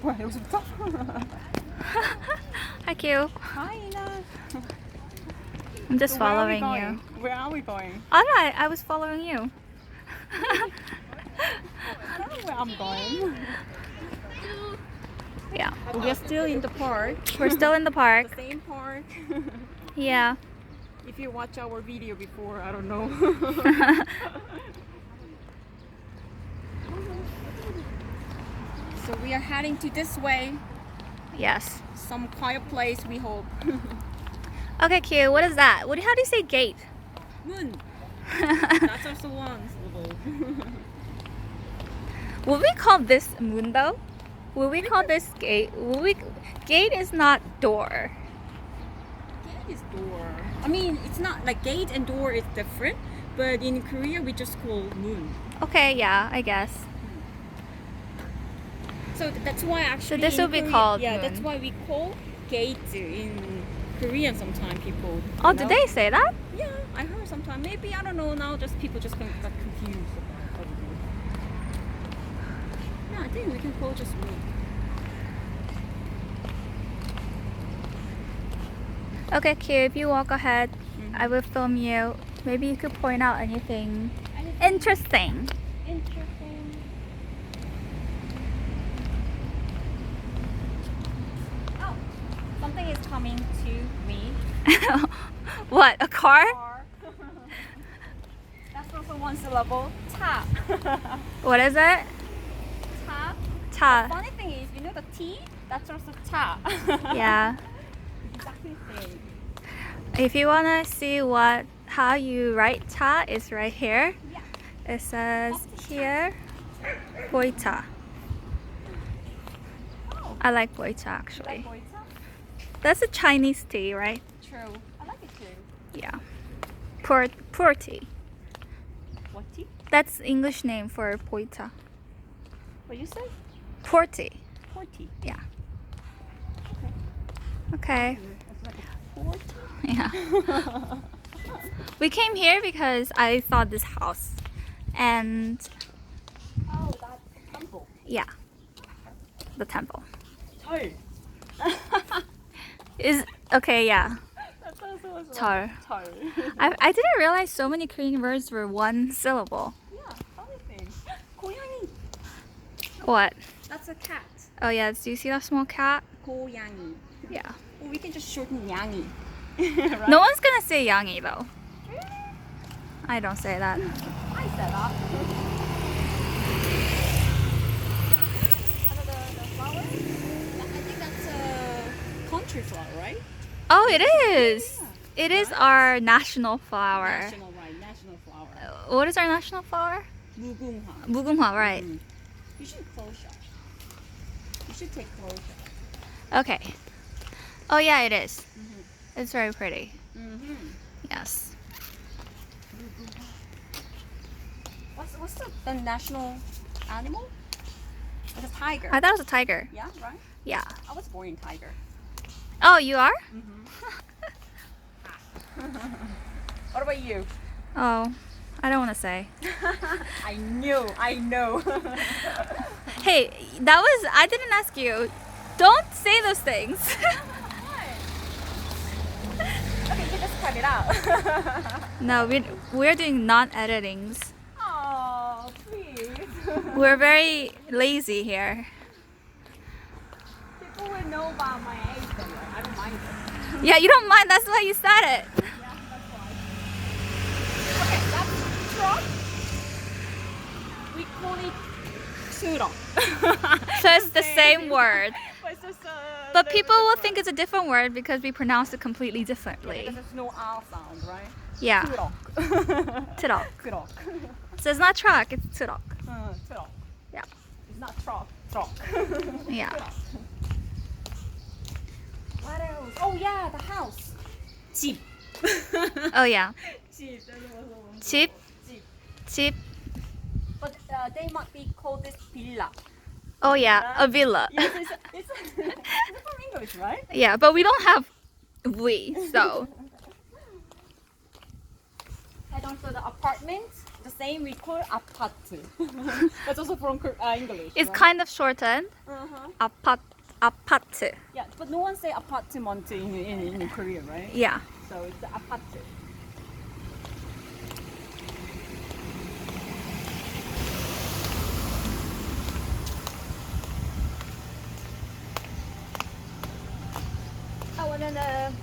뭐야 여기서부터? Hi, Q. Hi, Ina. I'm just So where are we following going? you. Where are we going? Oh no, I was following you. I don't know where I'm going. Yeah. We are still in the park. We're still in the park. The same park. Yeah. If you watch our video before, I don't know. So we are heading to this way. Yes. Some quiet place, we hope. Okay, Q. What is that? How do you say gate? Moon. That's also one syllable. Would we call this moon though? Would we call this gate? Gate is not door. Gate is door. I mean, it's not like gate and door is different, but in Korea we just call moon. Okay, yeah, I guess. So that's why actually. this in will be Korea- called Yeah, moon. that's why we call gate in Korean. Sometimes people. Oh, you did know? they say that? Yeah, I heard sometimes. Maybe I don't know now. Just people just got confused. Probably. Yeah, I think we can call just moon. Okay, Q. If you walk ahead, I will film you. Maybe you could point out anything interesting. Interesting. Oh, something is coming to me. What? A car? Car. That's also one syllable. Ta. What is it? Ta. Ta. Funny thing is, you know the T? That's also ta. Yeah. Exactly same. If you wanna see how you write ta, is right here. Yeah. It says here, boita. Oh, I like boita like actually. boita? That's a Chinese tea, right? True. I like it too. Yeah. Pour tea. What tea? That's English name for boita. What you say? Pour tea. Pour tea. Yeah. Okay. Okay. It's like a pour tea. Yeah. We came here because I saw this house, and Oh, that's the temple. yeah, the temple Toy. is okay. Yeah, That's also 절. Toy. I didn't realize so many Korean words were one syllable. Yeah, funny thing. 고양이. What? That's a cat. Oh yeah, do you see that small cat? 고양이. Yeah. Or we can just shorten 양이. Right? No one's gonna say yangi though. I don't say that. I said that. The flower? I think that's a country flower, right? Oh, it is. Yeah. It is Right? our national flower. National, right? National flower. What is our national flower? 무궁화. 무궁화, right? Mm. You should close shot. You should take close shot. Okay. Oh yeah, it is. Mm-hmm. It's very pretty. Mm-hmm. Yes. What's the national animal? It's a tiger. I thought it was a tiger. Yeah, right? Yeah. I was born in tiger. Oh, you are? Mm-hmm. What about you? Oh, I don't want to say. I know. Hey, I didn't ask you. Don't say those things. Okay, you just cut it out. No, we're doing non-editings. Oh, please. We're very lazy here. People will know about my age anyway. I don't mind it. Yeah, you don't mind. That's why you said it. Yeah, that's why. Okay, that's truck. We call it 수럭. So it's the same word. But it's just But people will think it's a different word because we pronounce it completely differently. because there's no R sound, right? Yeah. 수럭. 트럭. 수럭. So it's not truck, it's 트럭. 수럭. Yeah. It's not truck. Truck. Yeah. What else? Oh yeah, the house. 집. Oh yeah. 집. That's also one. 집, 집. 집. But they might be called this villa. Oh yeah, a villa. Yes, it's from English, right? Yeah, but we don't have we, so. And also the apartment, the same we call apart. That's also from English. It's right? kind of shortened. 아파트. Yeah, but no one say apartment in Korea, right? Yeah. So it's the apart. Oh, and then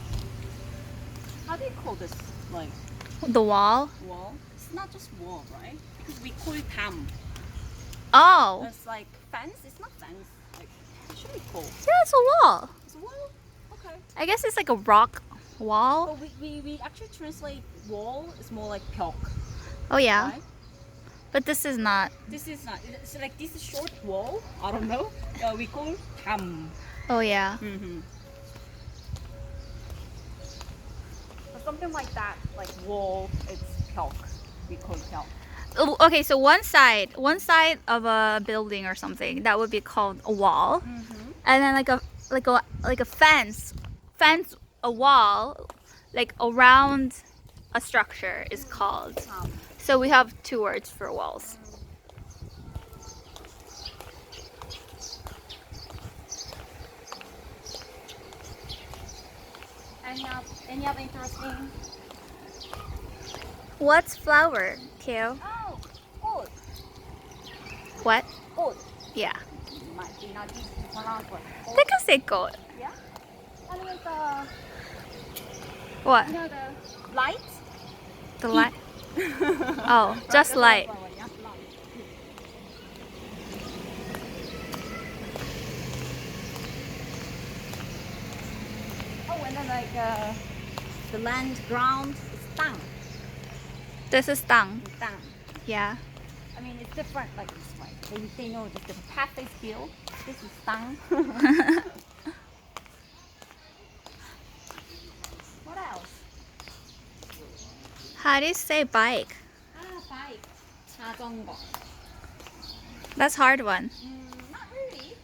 how do you call this? Like The wall. wall? It's not just wall, right? Because we call it dam. Oh. It's like fence. It's not fence. Like what should we call? Yeah, it's a wall. It's a wall. Okay. I guess it's like a rock wall. But we actually translate wall. It's more like 벽. Oh yeah. Right? But this is not. This is not. It's like this is short wall. I don't know. We call dam. Oh yeah. Mm-hmm. Something like that, like wall. It's 벽. We call it 벽. Oh, okay, so one side of a building or something that would be called a wall, and then like a fence, a wall, like around a structure is called. So we have two words for walls. Any other interesting? What's flower, Kale? Oh, old. What? Old. Yeah. Might be not easy to pronounce, but old. Take a second. Yeah. And with What? you know the light. The light. Oh, just light. Yeah, light. Oh, and then like the land ground is 땅. This is 땅. 땅. Yeah. I mean, it's different. Like it's like they know just the path is hill. This is 땅. What else? How do you say bike? Bike. 자전거. That's hard one. Not really.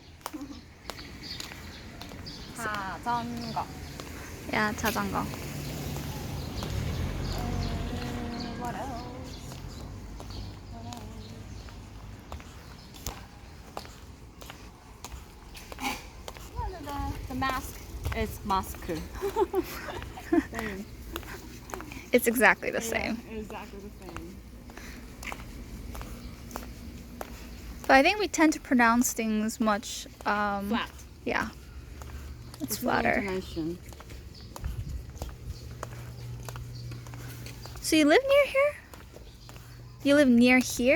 자전거. Yeah, 자전거. What else? The mask is mask. It's exactly the same. Exactly the same. But I think we tend to pronounce things much. Flat. Yeah. It's It's flatter. intonation. So you live near here? You live near here?